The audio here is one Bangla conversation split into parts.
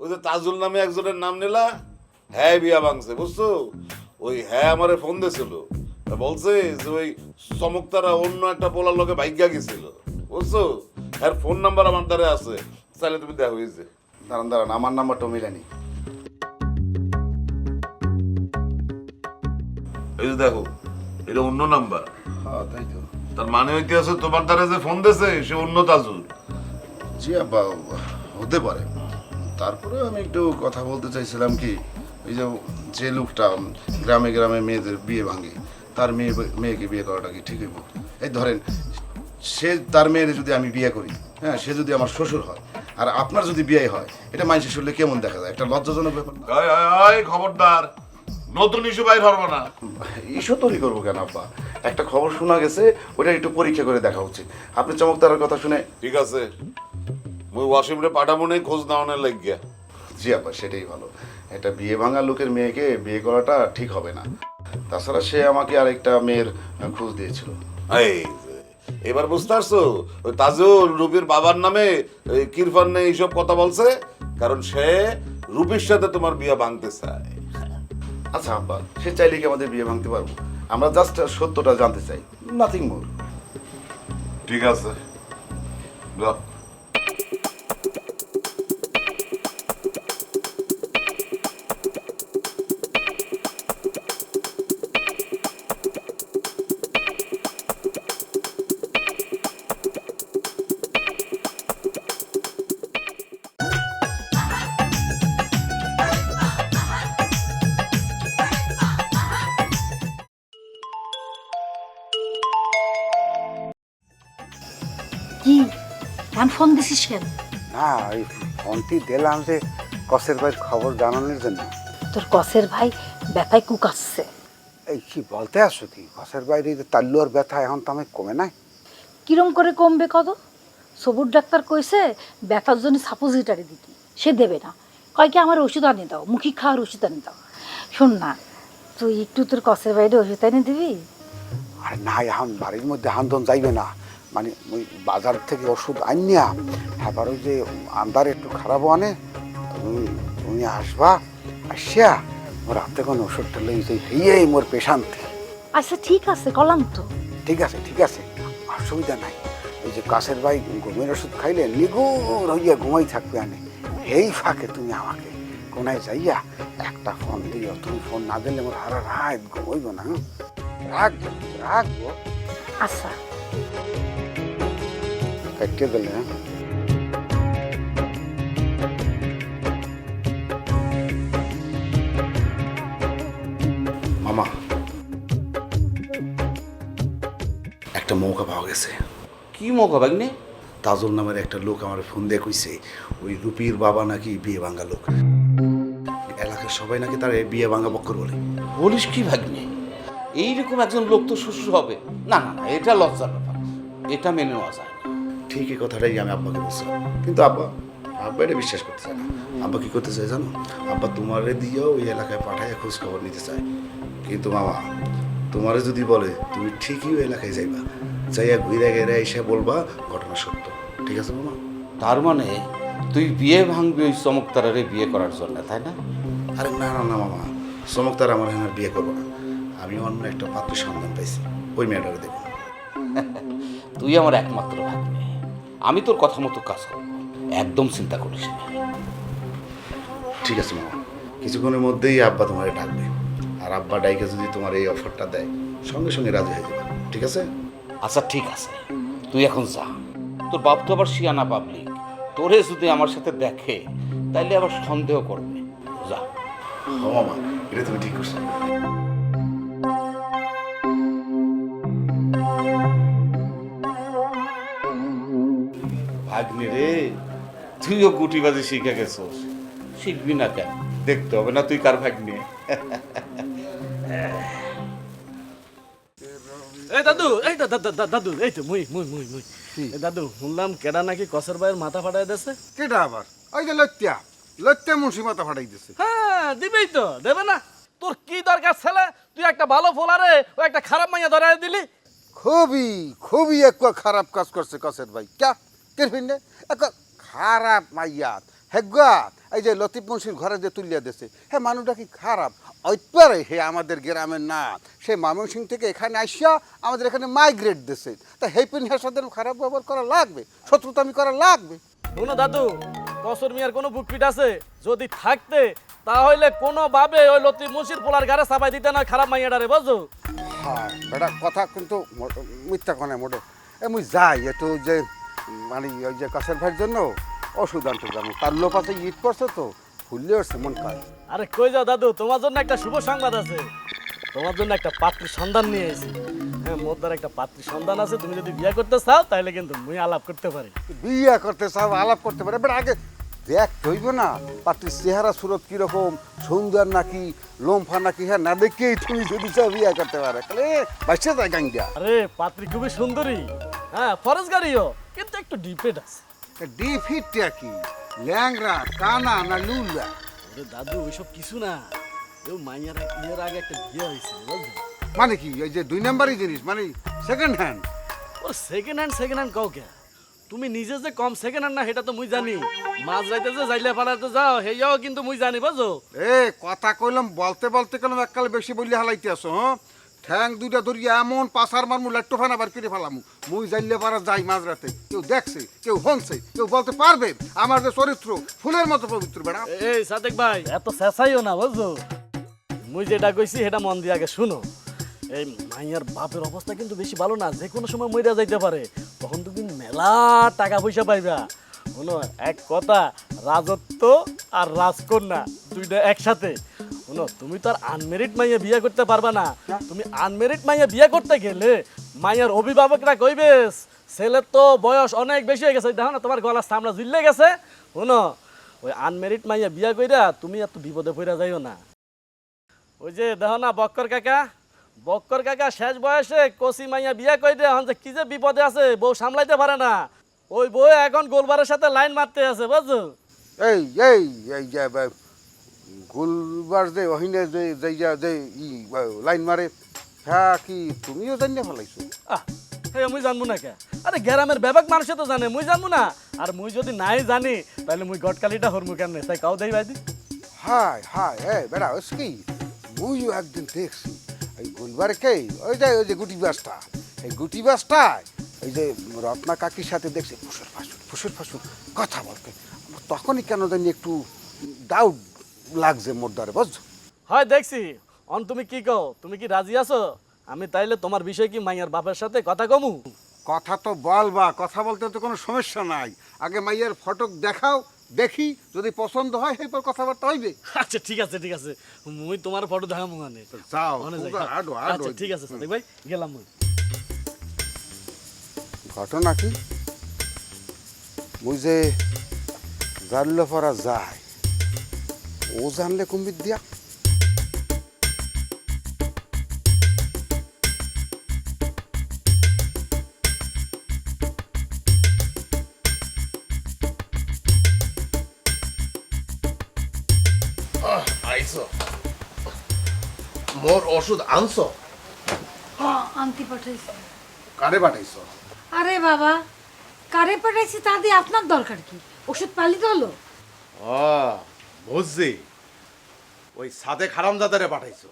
ওই যে তাজুল নামে একজনের নাম নিলা, হ্যাঁ বিয়া ভাঙছে বুঝছো। ওই হ্যাঁ আমারে ফোন দিয়েছিল, বলছে যে ওই চমকতারা অন্য একটা পোলার লগে ভাগ্যা গেছিল বুঝছো। হ্যাঁ ফোন নাম্বার আমার দ্বারা আছে, চাইলে তুমি দেখা হয়েছে। দাঁড়ান দাঁড়ান, আমার নাম্বারটা মিলেনি। এই যে দেখো, এটা অন্য নাম্বার। হ্যাঁ তাই তো। তার মানে হইতেছে তোমার দ্বারা যে ফোন দিয়েছে সে অন্য তাজুল। জি আব্বা, হতে পারে। তারপরে আমি একটু কথা বলতে চাইছিলাম কি, এই যে যে লোকটা গ্রামে গ্রামে মেয়েদের বিয়ে ভাঙে, তার মেয়েকে বিয়ে করাটা কি ঠিক হইব? এই ধরেন, সে তার মেয়ের যদি আমি বিয়ে করি, হ্যাঁ, সে যদি আমার শ্বশুর হয় আর আপনার যদি বিয়ে হয়, এটা মানুষের শুনলে কেমন দেখা যায়? একটা লজ্জাজনক ব্যাপার না? খবরদার, নতুন ইস্যু বাইর হবো না। ইস্যু তৈরি করবো কেন আব্বা? একটা খবর শোনা গেছে, ওটা একটু পরীক্ষা করে দেখা উচিত। আপনি চমকদারের কথা শুনে। ঠিক আছে, মুই ওয়াসিমরে পাঠাবো নেই খোঁজ নেওয়ানোর লাগিয়া। জি আব্বা, সেটাই ভালো। একটা বিয়ে ভাঙা লোকের মেয়েকে বিয়ে করাটা ঠিক হবে না। তাছাড়া সে আমাকে আরেকটা মেয়ের খোঁজ দিয়েছিল। এই যে, এবার বুঝতে পারছো, ওই তাজুল রুবির বাবার নামে ওই কিরফান নেই এইসব কথা বলছে, কারণ সে রুবির সাথে তোমার বিয়ে ভাঙতে চায়। আচ্ছা আব্বা, সে চাইলে কি আমাদের বিয়ে ভাঙতে পারবো? আমরা জাস্ট সত্যটা জানতে চাই, নাথিং মোর। ঠিক আছে, যাও। কি এখন ফোন দিছিস কেন? না, ওই ফোনটি দিলাম যে কসের ভাইয়ের খবর জানানোর জন্য। তোর কসের ভাই ব্যথায় কুকাচ্ছে। এই কি বলতে আসছো কি? কসের বাইরে যে তাল্লু আর ব্যথা এখন তো আমি কমে নাই। কিরম করে কমবে কত? সবুর ডাক্তার কইছে ব্যথার জন্য সাপোজিটারি দিতে, সে দেবে না। কয় কি আমার ওষুধ আনি দাও, মুখি খাওয়ার ওষুধ আনি দাও। শোন না, তুই একটু তোর কসের বাইরে ওষুধ আনি দিবি? আর না, এখন বাড়ির মধ্যে হান্দন যাইবে না। মানে ওই বাজার থেকে ওষুধ আনিয়া, আবার ওই যে আন্দার একটু খারাপও আনে। তুমি তুমি আসবা, আসিয়া মোর হাতে কোনো ওষুধটা লই যাই, এই মোর পেশান্তি। আচ্ছা ঠিক আছে, কলাম তো। ঠিক আছে ঠিক আছে, অসুবিধা নাই। ওই যে কাছের ভাই ঘুমের ওষুধ খাইলে নিগুর হইয়া ঘুমাই থাকবে আনে। এই ফাঁকে তুমি আমাকে কোনায় যাইয়া একটা ফোন দিও। তুমি ফোন না দিলে মোর হারা রাত ঘুমাইব না। রাখবো রাখবো। আচ্ছা কাটিয়ে দিলে। হ্যাঁ মামা, একটা মৌকা পাওয়া গেছে। কি মৌকা ভাগ্নে? তাজুল নামের একটা লোক আমার ফোন দিয়ে কইছে ওই রুপির বাবা নাকি বিয়ে ভাঙা লোক। এলাকার সবাই নাকি তার এই বিয়ে ভাঙা বক্কর বলে। বলিস কি ভাগ্নে? এইরকম একজন লোক তো শ্বশুর হবে? না না না, এটা লজ্জার ব্যাপার, এটা মেনে নেওয়া যায় না। ঠিকই কথাটাই আমি আব্বাকে বলছিলাম, কিন্তু আব্বা আব্বা এটা বিশ্বাস করতে চায় না। আব্বা কি করতে চায় জানো? আব্বা তোমারে দিয়েও ওই এলাকায় পাঠায় খোঁজ খবর নিতে চায়। কিন্তু মামা, তোমারে যদি বলে তুমি ঠিকই ওই এলাকায় যাইবা, যাইয়া ঘুরে গেড়ে এসে বলবা ঘটনা সত্য। ঠিক আছে মামা? তার মানে তুই বিয়ে ভাঙবি ওই চমকতারারে বিয়ে করার জন্য, তাই না? আরে না না না মামা, চমকদার আমার এখানে বিয়ে করবো না। আমি অন্য একটা পাত্র সন্ধান পাইছি, ওই মেয়েটারে দেবো। তুই আমার একমাত্র ভাগ্নে, আমি তোর কথা মতো কাজ করবো, একদম চিন্তা করিস না। ঠিক আছে মামা, কিছুক্ষণের মধ্যেই আব্বা তোমার ডাকবে। আর আব্বা ডাইকে যদি তোমার এই অফারটা দেয়, সঙ্গে সঙ্গে রাজি হয়ে যাবে। ঠিক আছে? আচ্ছা ঠিক আছে, তুই এখন যা। তোর বাপ তো আবার শিয়ানা পাবলিক, তোরে যদি আমার সাথে দেখে তাইলে আবার সন্দেহ করবে। যা। ও মামা, এটা তুমি ঠিক করছো। ভাগ্নে রে, তুইও গুটিবাজি শিখে গেছোস, শিখবি না কেন? দেখতে হবে না তুই কার ভাগ্নে। এই দাদু, এই দাদু, এই তো মুই মুই মুই মুই এই দাদু, শুনলাম কেডা নাকি কসের ভাইয়ের মাথা ফাটাই দিয়েছে। কেটা আবার? ওই যে লত্যা লত্যা মুন্সি মাথা ফাটাই দিছে। হ্যাঁ দিবেই তো, দেবে না? তোর কি দরকার ছেলে? তুই একটা ভালো ফোলারে ও একটা খারাপ মাইয়া ধরাই দিলি। খুবই খুবই এক খারাপ কাজ করছে কসের ভাই। কে ফিরনে এক খারাপ মাইয়াত হেগুয়া এই যে লতিফ মুন্সির ঘরে যে তুলিয়া দিয়েছে হ্যাঁ মানুষটা কি খারাপ ওইপারে হে আমাদের গ্রামের না সে ময়মনসিং থেকে এখানে আসিয়া আমাদের এখানে মাইগ্রেট দিয়েছে তা হেই পিনহার সাথে খারাপ ব্যবহার করা লাগবে শত্রুতামি করা লাগবে। শোনো দাদু, কসর মিয়ার কোনো বুকপিট আছে যদি থাকতে তাহলে কোনোভাবে ওই লতিফ মুন্সির পোলার ঘরে চাপাই দিতে না খারাপ মাইয়াডারে বুঝছো। হ্যাঁ বেটা কথা কিন্তু মিথ্যা কনে মোটে মুই যাই একটু যে মানে ওই যে কাছের ভাইয়ের জন্য ওষুধ আনতে যাবো তার লোপাতে ইট পড়ছে তো ফুললে উঠছে মন কাজ। আরে কই যাও দাদু, তোমার জন্য একটা শুভ সংবাদ আছে। তোমার জন্য একটা পাত্রীর সন্ধান নিয়ে এসেছি। হ্যাঁ, মোদ্দার একটা পাত্রীর সন্ধান আছে, তুমি যদি বিয়ে করতে চাও তাহলে কিন্তু মুই আলাপ করতে পারি। বিয়ে করতে চাও আলাপ করতে পারে বেটা আগে দেখ হইব না পাত্রীর চেহারা সুরত কিরকম সুন্দর নাকি লোমফা নাকি হ্যাঁ না দেখেই তুমি যদি চাও বিয়ে করতে পারে তাহলে বাচ্চা যায় গাঙ্গিয়া। আরে পাত্রী খুবই সুন্দরী, হ্যাঁ ফরেজ গাড়িও, কিন্তু একটু ডিপেট আছে। ডিফিটটা কি ল্যাংরা কানা না লুলা? ওরে দাদু ওইসব কিছু না, ও মাইয়ার বিয়ের আগে একটা বিয়ে হয়েছে বুঝলি। মানে কি ওই যে 2 নাম্বারই জিনিস মানে সেকেন্ড হ্যান্ড? ও সেকেন্ড হ্যান্ড কাউকে তুমি নিজে যে কম সেকেন্ড হ্যান্ড না সেটা তো মুই জানি। মাছ যাইতে যে যাইলে পাড়াতে যাও হেয়াও কিন্তু মুই জানি বুঝো। এ কথা কইলাম বলতে বলতে কলম এককালে বেশি বললে হালাইতে আসো হ্যাঁ ঠ্যাং দুইটা ধরিয়া এমন পাশার মারমু লাট্টু ফানা বার করে ফেলামু মুই যাইলে পারা যাই মাঝরাতে কেউ দেখছে কেউ হনছে কেউ বলতে পারবে আমার যে চরিত্র ফুলের মতো পবিত্র বেড়া। এই সাদেক ভাই এত চেঁচাইও না বুঝছো। মুই যেটা কইছি সেটা মন দিয়ে আগে শুনো। এই মাইয়ার বাপের অবস্থা কিন্তু বেশি ভালো না, যে কোনো সময় মইরা যাইতে পারে। তখন তুমি মেলা টাকা পয়সা পাইবা। শোনো এক কথা, রাজত্ব আর রাজকন্যা দুইটা একসাথে। শোনো তুমি তো আর আনমেরিড মাইয়া বিয়ে করতে পারবা না। তুমি আনমেরিড মাইয়া বিয়ে করতে গেলে মাইয়ার অভিভাবকরা কইবেস ছেলের তো বয়স অনেক বেশি হয়ে গেছে, দেখো না তোমার গলার চামড়া ঝুললে গেছে। শোনো ওই আনমেরিড মাইয়া বিয়ে কইরা তুমি এত বিপদে পড়া যাইও না। ওই যে দেখো না বক্কর কাকা শেষ বয়সে কচি মাইয়া বিয়ে কইরে এখন যে কি যে বিপদে আছে, বউ সামলাইতে পারে না। ওই বউ এখন গোলবারের সাথে লাইন মারতে আছে বুঝছো। এই এই এই যে গুলবার যে ওহিনে যে যে লাইন মারে হ্যাঁ কি তুমিও জানিয়ে ফেলাইছো? হ্যাঁ মুই জানবো না কে? আরে গ্রামের ব্যাপক মানুষে তো জানে, মুই জানবো না? আর মুই যদি নাই জানি তাহলে মুই গটকালিটা হরমু কেমনে, তাই কাউ দেই ভাইদি। হায় হায় এই বেড়া ওস কি মুইও একদিন দেখছি এই গুলবারে কে ওই যে গুটি বাসটা এই গুটি বাসটায় এই যে রত্না কাকির সাথে দেখছি ফুসুর ফাসুর কথা বলতে, তখনই কেন জানি একটু ডাউট লাগছে মোর দ্বারে বুঝছো। হয় দেখছি। অন তুমি কি কও, তুমি কি রাজি আছো? আমি তাইলে তোমার বিষয় কি মাইয়ার বাপের সাথে কথা কমু? কথা তো বলবা, কথা বলতে তো কোনো সমস্যা নাই, আগে মাইয়ের ফটো দেখাও দেখি, যদি পছন্দ হয় এরপর কথাবার্তা হইবে। আচ্ছা ঠিক আছে মুই তোমার ফটো দেখাবো মানে। যাও ওখানে যাই। আডো আচ্ছা ঠিক আছে সাদেক ভাই, গেলাম মুই। ঘটনা কি মুই যে জানলে পরা যায় ও জানলে কুম্বির দিয়া আইসো মোর ওষুধ আনছো? হ্যাঁ আনতে পাঠাইছি। কারে পাঠাইছো? আরে বাবা, কারে পাঠাইছি তা দিয়ে আপনার দরকার কি? ওষুধ পালি তো হলো। ও বুঝছি, ওই সাদে হারামজাদারে পাঠাইছো।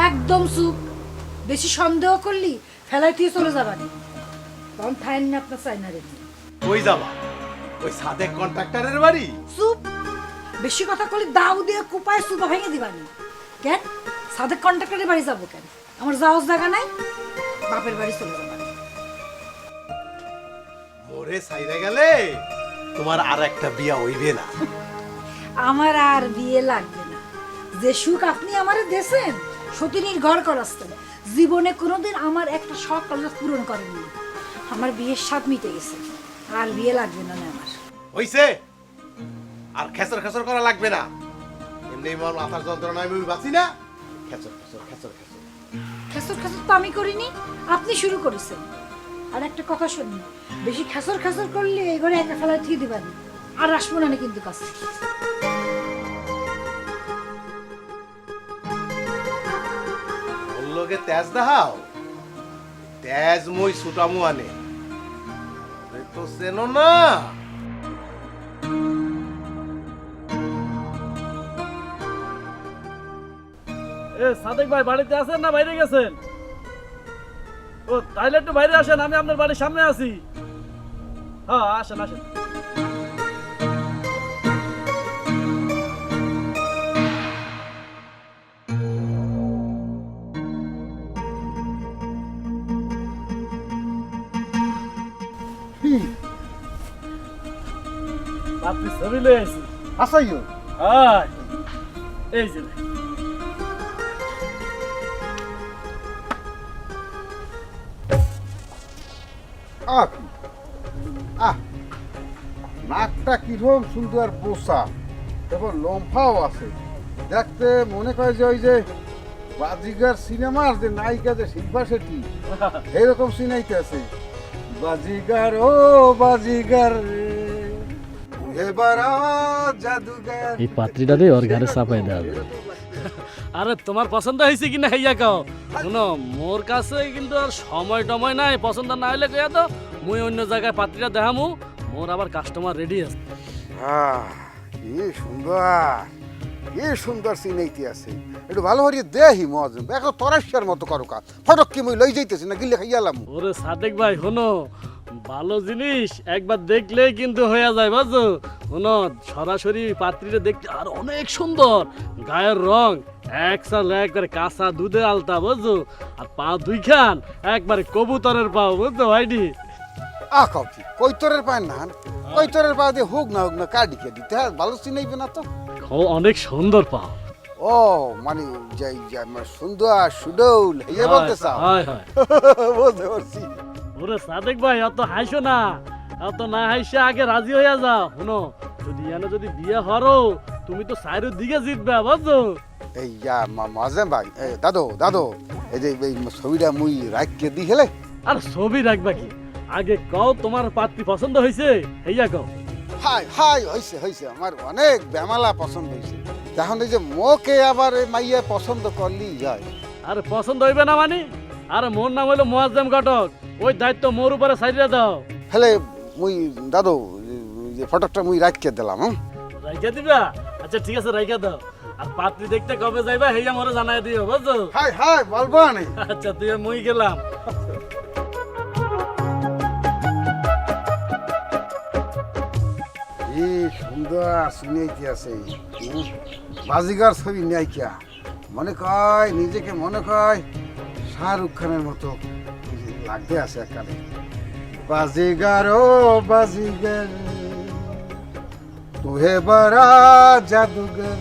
একদম চুপ, বেশি সন্দেহ করলি ফেলাই দিয়ে চলে যাবানি। তখন ফাইন না আপনার চাইনারে নিয়ে। কই যাবা? ওই সাদে কন্ট্রাক্টরের বাড়ি? চুপ, বেশি কথা করলে দাও দিয়ে কুপায় সুপা ভেঙে দিবানি। কেন সাদেক কন্ট্রাক্টরের বাড়ি যাবো কেন? আমার যাওয়ার জায়গা নাই, বাপের বাড়ি চলে যাবানি। মোরে সাইরা গেলে তোমার আর একটা বিয়া হইবে না। আমার আর বিয়ে লাগবে না। যে সুখ আপনি আমারে দেছেন, সতীনীর ঘর করাচ্ছেন, জীবনে কোনোদিন আমার একটা শখ পূরণ করেননি। আমার বিয়ের স্বাদ মিটে গেছে, আর বিয়ে লাগবে না আমার। হইছে, আর খেসর খেসর করা লাগবে না। এমনি মোর মাথার যন্ত্রণায় আমি বাঁচি না। খেসর খেসর খেসর খেসর খেসর খেসর তো আমি করিনি, আপনি শুরু করেছেন। আর একটা কথা শুনুন, বেশি খেসর খেসর করলে এই ঘরে একা ফেলায় ঠিক দিবেন, আর আসবো না কিন্তু কাছে। লোকে তেজ দেখাও, তেজ মই ছুটামু আনে তো চেনো না। এ সাদেক ভাই বাড়িতে আছেন না বাইরে গেছেন? ও তাইলে একটু বাইরে আসেন, আমি আপনার বাড়ির সামনে আছি। হ্যাঁ আসেন আসেন। আপনি ছবি লয়ে আইছি। আসাইও হ্যাঁ এই যে আহ আহ নাকটা কিরকম সুন্দর পোষা, এবং লম্ফাও আছে দেখতে, মনে করে যে ওই যে বাজিগার সিনেমার যে নায়িকা যে শিল্পা শেট্টি এরকম সিনাইতে আছে। বাজিগার ও বাজিগার রে, এবার জাদুগার। এই পাত্রীটা দিয়ে ওর ঘরে চাপাই দেওয়া যাবে। আরে তোমার পছন্দ হয়েছে কিনা হইয়া কাও শুনো, মোর কাছে কিন্তু আর সময় টময় নাই, পছন্দ না হইলে কইয়া তো মুই অন্য জায়গায় পাত্রীটা দেখামু, মোর আবার কাস্টমার রেডি আছে। কি সুন্দর, কি সুন্দর সিনাইতে আছে, একটু ভালো করে দেহি মজ এখন তরাশিয়ার মতো করো কাজ, ফটক কি মুই লই যাইতেছি না গিলে খাইয়ালাম। ওরে সাদেক ভাই শোনো, ভালো জিনিস একবার দেখলেই কিন্তু হয়ে যায় বুঝছো। শোনো সরাসরি পাত্রীটা দেখতে আর অনেক সুন্দর, গায়ের রং একবারে কাঁচা দুধের আলতা বুঝছো, আর পা দুইখান একবারে কবুতরের পাও বুঝছো ভাইডি। কবি কৈতরের পায় না, কৈতরের পা দিয়ে হোক না কাটিকে দিতে, হ্যাঁ ভালো চিনাইবে না তো। অনেক সুন্দর পাও। ও মানে সুন্দর সুডৌল এই বলতে চাও? হয় হয় বুঝতে পারছি। ওরে সাদেক ভাই অত হাসো না, অত না হাসে আগে রাজি হইয়া যাও। শুনো যদি এনে যদি বিয়ে হরো তুমি তো সাইরের দিকে জিতবে বুঝছো। এই মাজেম ভাই, দাদু এই যে এই ছবিটা মুই রাখকে দি হেলে। আর ছবি রাখবা কি, আগে কও তোমার পাত্রী পছন্দ হয়েছে হেইয়া কও। হাই হাই হয়েছে আমার অনেক বেমালা পছন্দ হয়েছে, তখন এই যে মোকে আবার মাইয়া পছন্দ করলি যায়। আরে পছন্দ হইবে না মানে, আরে মোর নাম হইলো মুয়াজ্জেম ঘটক, ওই দায়িত্ব মোর উপরে সাইডে দাও। হেলে মুই দাদু যে ফটোটা মুই রাখকে দিলাম। রাইখা দিবা? আচ্ছা ঠিক আছে রাইখা দাও। আর পাত্রী দেখতে কবে যাইবা হেইয়া মোরে জানাই দিও বুঝছো। হাই বলবো না। আচ্ছা তুই মুই গেলাম। কি সুন্দর শুনেইতে আছে, বাজিগার ছবি নাইকা, মনে কয় নিজেকে মনে কয় শাহরুখ খানের মতো লাগতে আছে একবারে। বাজিগার ও বাজিগার তুহে বড়া জাদুগর,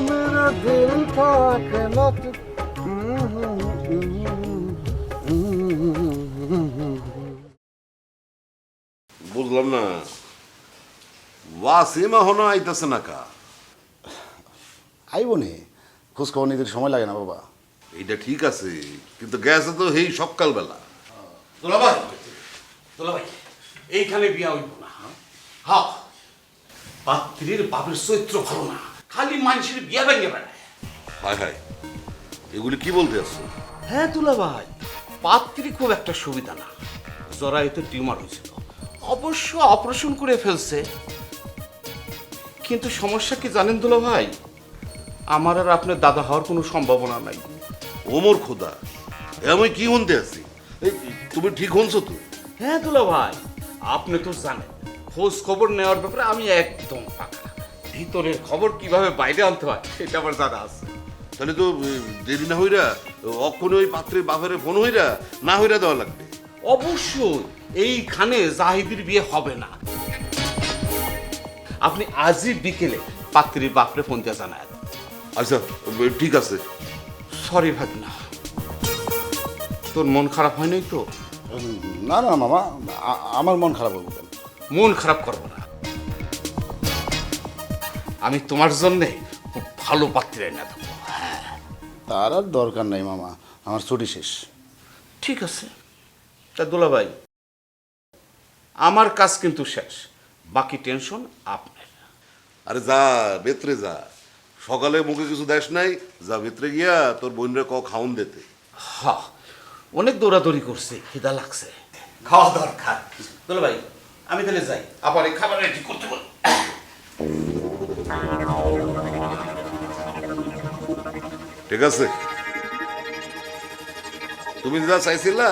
মেরা দিল কা খেলত। বুঝলাম না, ওয়াসিম এখনো আইতেছে না কা? আইব নে, খোঁজ খবর নিতে সময় লাগে না বাবা। এইটা ঠিক আছে, কিন্তু গেছে তো এই সকালবেলা। দুলাভাই, দুলাভাই এইখানে বিয়া হইব না। হ্যাঁ, পাত্রীর বাপের চরিত্র ভালো না, খালি মানুষের বিয়া ভেঙে বেড়ায়। হায় হায়, এগুলি কি বলতে আসছো? হ্যাঁ দুলাভাই, পাত্রী খুব একটা সুবিধা না, জরায়ুতে টিউমার হয়েছিল, অবশ্য অপারেশন করে ফেলছে। কিন্তু সমস্যা কি জানেন দুলাভাই, আমার আর আপনার দাদা হওয়ার কোনো সম্ভাবনা নাই। ওমর খোদা, আমি কি শুনতে আছি? এই, তুমি ঠিক শুনছো তো? হ্যাঁ দুলাভাই, আপনি তো জানেন খোঁজ খবর নেওয়ার ব্যাপারে আমি একদম পাকা, ভিতরের খবর কিভাবে বাইরে আনতে হয় সেটা আমার জানা আছে। তাহলে তো দেরি না হইরা অক্ষণে ওই পাত্রের বাপের ফোন হইরা না হইরা দেওয়া লাগবে। অবশ্যই এইখানে জাহিদের বিয়ে হবে না, আপনি আজই বিকেলে পাত্রীর বাপরে ফোন দিয়ে জানায়। আচ্ছা ঠিক আছে। সরি ভাগনা, তোর মন খারাপ হয় নাই তো? না না মামা, আমার মন খারাপ হবে কেন? মন খারাপ করবো না, আমি তোমার জন্যে খুব ভালো পাত্রী এনে দেবো। তার আর দরকার নাই মামা, আমার ছুটি শেষ। ঠিক আছে, তা দুলাভাই আমার কাজ কিন্তু শেষ, বাকি টেনশন আপনার। আরে যা ভেতরে যা, সকালে মুখে কিছু দেশ নাই, যা ভেতরে গিয়া তোর বোনরে খাউন দিতে। হ্যাঁ, অনেক দৌড়াদৌড়ি করছে, খিদা লাগছে, খাওয়া দরকার। দুলাভাই আমি তাহলে যাই, আবার এই খাবার রেডি করতে বল। ঠিক আছে, তুমি যা চাইছিলা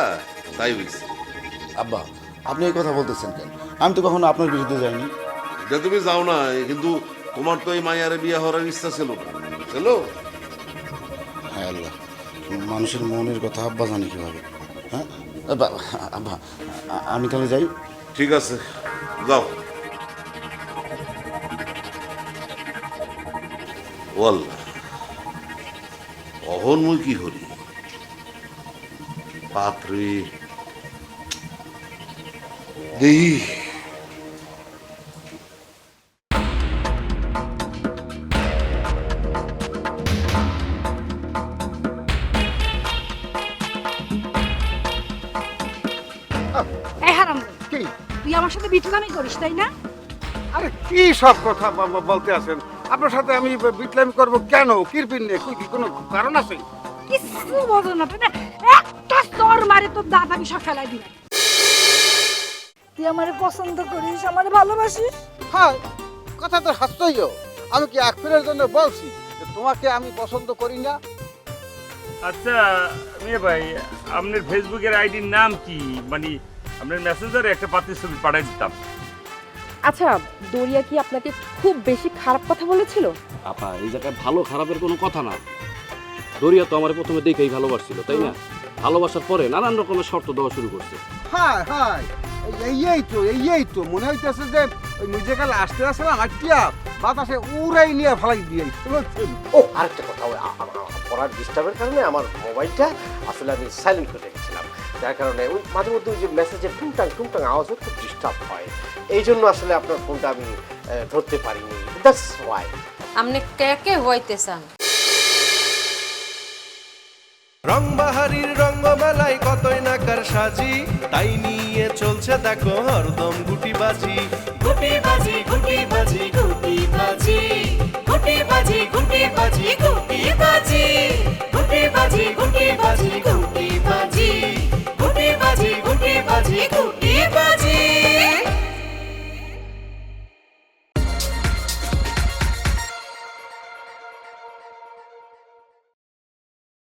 তাই হয়েছে। আব্বা আপনি এই কথা বলতেছেন কেন? আমি তো কখনো আপনার বিরুদ্ধে যাইনি। যে তুমি যাও না, কিন্তু তোমার তো এই মাইয়ারে বিয়ে হওয়ার ইচ্ছা ছিল না, ছিল? হ্যাঁ আল্লাহ, মানুষের মনের কথা আব্বা জানি কিভাবে। হ্যাঁ আব্বা, আব্বা আমি তাহলে যাই। ঠিক আছে, যাও। ওয়াল্লাহ, অহন মুই কি হরি পাত্রী দেহি। এই হারাম, কি তুই আমার সাথে বিটলামি করিস তাই না? আরে কি সব কথা বলতে আছেন? আপনার সাথে আমি বিটলামি করব কেন? কিরপিন নেই, কি কোনো কারণ আছে? কিছু বোঝো না, তাই না? একটা স্তর মারে তোর দাঁত আমি সব ফেলাই দিই। তুই আমারে পছন্দ করিস, আমারে ভালোবাসিস? হ্যাঁ, কথা তো হাসছইও। আমি কি আকফিরের জন্য বলছি যে তোমাকে আমি পছন্দ করি না? আচ্ছা মেয়ে ভাই, আপনার ফেসবুকের আইডির নাম কি? মানে আপনার মেসেঞ্জারে একটা পাত্রের ছবি পাঠাই দিতাম। আচ্ছা, দরিয়া কি আপনাকে খুব বেশি খারাপ কথা বলেছিল? আপা এই জায়গায় ভালো খারাপের কোনো কথা না। দরিয়া তো আমার প্রথমে দেখেই ভালোবাসছিল, তাই না? ভালোবাসার পরে নানান রকমের শর্ত দেওয়া শুরু করছে। হ্যাঁ হ্যাঁ, এই তো মনে হইতেছে যে ওই মিউজিক্যাল আসতে আসলাম আটটিয়া বাতাসে উড়াই নিয়ে ফেলাই দিয়ে বুঝছেন? ও আরেকটা কথা, ওই পড়ার ডিস্টার্বের কারণে আমার মোবাইলটা আসলে আমি সাইলেন্ট করে রেখেছিলাম, যার কারণে ওই মাঝে মধ্যে ওই যে মেসেজের টুংটাং টুংটাং আওয়াজ হয়, খুব ডিস্টার্ব হয়। এই জন্য আসলে আপনার ফোনটা আমি ধরতে পারিনি, দ্যাটস ওয়াই। আপনি কে কে হইতে চান? রংবাহারির রঙ্গমেলায় কতই নাকার সাজি, তাই নিয়ে চলছে দেখো হরদম গুটিবাজি।